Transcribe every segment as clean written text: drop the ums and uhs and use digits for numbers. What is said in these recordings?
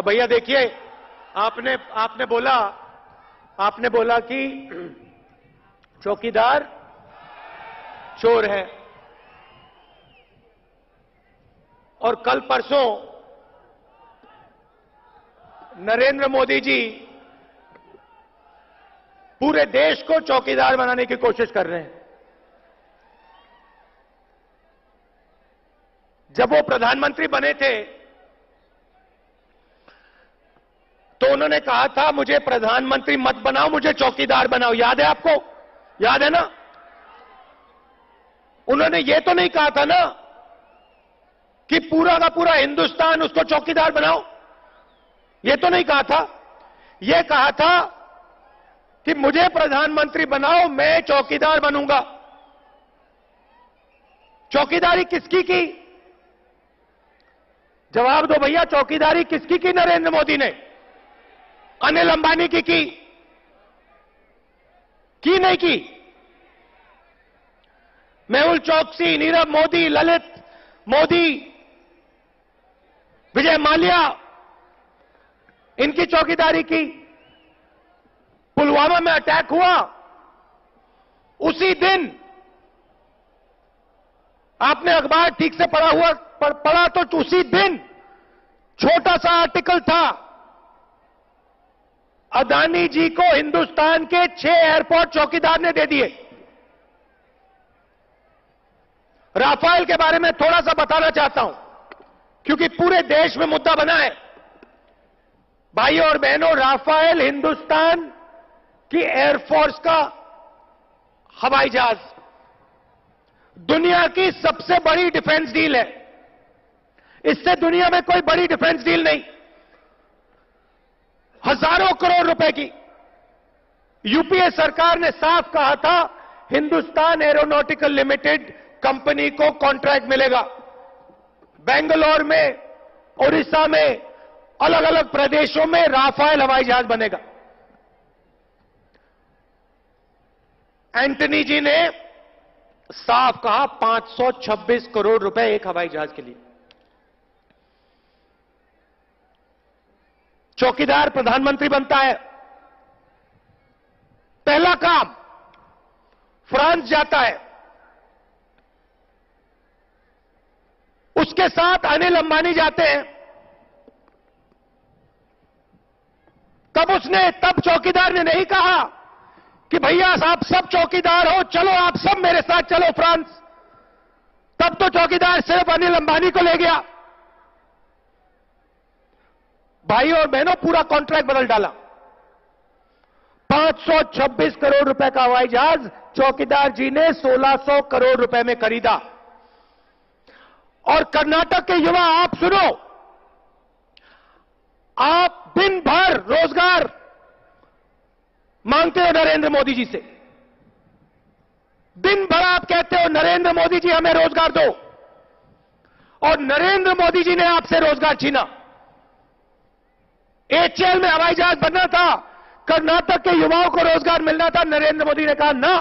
अब भैया देखिए, आपने आपने बोला कि चौकीदार चोर है, और कल परसों नरेंद्र मोदी जी पूरे देश को चौकीदार बनाने की कोशिश कर रहे हैं। जब वो प्रधानमंत्री बने थे तो उन्होंने कहा था, मुझे प्रधानमंत्री मत बनाओ, मुझे चौकीदार बनाओ। याद है आपको? याद है ना? उन्होंने ये तो नहीं कहा था ना कि पूरा का पूरा हिंदुस्तान उसको चौकीदार बनाओ, ये तो नहीं कहा था। ये कहा था कि मुझे प्रधानमंत्री बनाओ, मैं चौकीदार बनूंगा। चौकीदारी किसकी की? जवाब दो भैया, चौकीदारी किसकी की नरेंद्र मोदी ने? अनिल अंबानी की नहीं की? मेहुल चोकसी, नीरव मोदी, ललित मोदी, विजय माल्या, इनकी चौकीदारी की। पुलवामा में अटैक हुआ उसी दिन, आपने अखबार ठीक से पढ़ा तो उसी दिन छोटा सा आर्टिकल था, अदानी जी को हिंदुस्तान के 6 एयरपोर्ट चौकीदार ने दे दिए। राफेल के बारे में थोड़ा सा बताना चाहता हूं, क्योंकि पूरे देश में मुद्दा बना है। भाइयों और बहनों, राफेल हिंदुस्तान की एयरफोर्स का हवाई जहाज, दुनिया की सबसे बड़ी डिफेंस डील है। इससे दुनिया में कोई बड़ी डिफेंस डील नहीं। हजारों करोड़ रुपए की। यूपीए सरकार ने साफ कहा था, हिंदुस्तान एरोनॉटिकल लिमिटेड कंपनी को कॉन्ट्रैक्ट मिलेगा। बेंगलोर में, ओडिशा में, अलग अलग प्रदेशों में राफेल हवाई जहाज बनेगा। एंटनी जी ने साफ कहा, 526 करोड़ रुपए एक हवाई जहाज के लिए। चौकीदार प्रधानमंत्री बनता है, पहला काम फ्रांस जाता है, उसके साथ अनिल अंबानी जाते हैं। तब चौकीदार ने नहीं कहा कि भैया आप सब चौकीदार हो, चलो आप सब मेरे साथ चलो फ्रांस। तब तो चौकीदार सिर्फ अनिल अंबानी को ले गया। भाइयों और बहनों, पूरा कॉन्ट्रैक्ट बदल डाला। 526 करोड़ रुपए का हवाई जहाज चौकीदार जी ने 1600 करोड़ रुपए में खरीदा। और कर्नाटक के युवा, आप सुनो, आप दिन भर रोजगार मांगते हो नरेंद्र मोदी जी से। दिन भर आप कहते हो, नरेंद्र मोदी जी हमें रोजगार दो, और नरेंद्र मोदी जी ने आपसे रोजगार छीना। एचएएल में हवाई जहाज बनना था, कर्नाटक के युवाओं को रोजगार मिलना था। नरेंद्र मोदी ने कहा ना,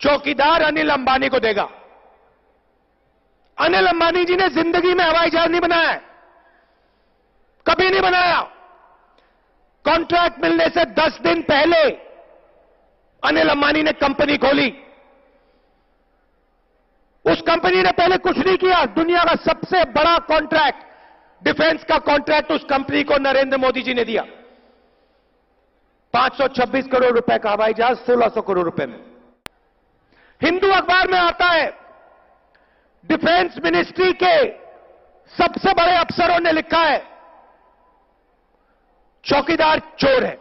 चौकीदार अनिल अंबानी को देगा। अनिल अंबानी जी ने जिंदगी में हवाई जहाज नहीं बनाया है, कभी नहीं बनाया। कॉन्ट्रैक्ट मिलने से 10 दिन पहले अनिल अंबानी ने कंपनी खोली। उस कंपनी ने पहले कुछ नहीं किया। दुनिया का सबसे बड़ा कॉन्ट्रैक्ट, डिफेंस का कॉन्ट्रैक्ट, उस कंपनी को नरेंद्र मोदी जी ने दिया। 526 करोड़ रुपए का हवाई जहाज 1600 करोड़ रुपए में। हिंदू अखबार में आता है, डिफेंस मिनिस्ट्री के सबसे बड़े अफसरों ने लिखा है, चौकीदार चोर है।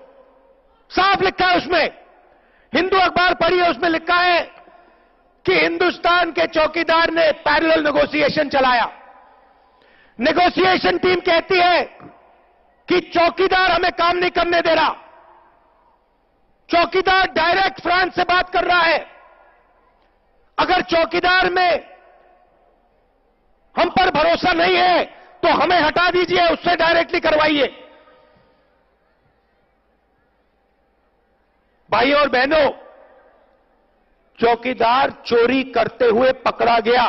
साफ लिखा है उसमें। हिंदू अखबार पढ़िए, उसमें लिखा है कि हिंदुस्तान के चौकीदार ने पैरेलल नेगोशिएशन चलाया। नेगोशिएशन टीम कहती है कि चौकीदार हमें काम नहीं करने दे रहा। चौकीदार डायरेक्ट फ्रांस से बात कर रहा है। अगर चौकीदार में हम पर भरोसा नहीं है तो हमें हटा दीजिए, उससे डायरेक्टली करवाइए। भाइयों और बहनों, चौकीदार चोरी करते हुए पकड़ा गया,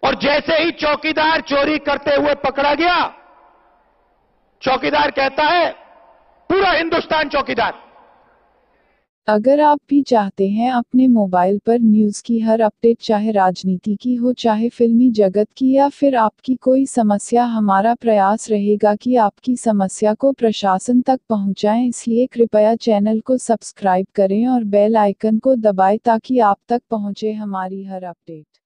और जैसे ही चौकीदार चोरी करते हुए पकड़ा गया, चौकीदार कहता है पूरा हिंदुस्तान चौकीदार। अगर आप भी चाहते हैं अपने मोबाइल पर न्यूज़ की हर अपडेट, चाहे राजनीति की हो, चाहे फिल्मी जगत की, या फिर आपकी कोई समस्या, हमारा प्रयास रहेगा कि आपकी समस्या को प्रशासन तक पहुंचाएं। इसलिए कृपया चैनल को सब्सक्राइब करें और बेल आइकन को दबाएं ताकि आप तक पहुंचे हमारी हर अपडेट।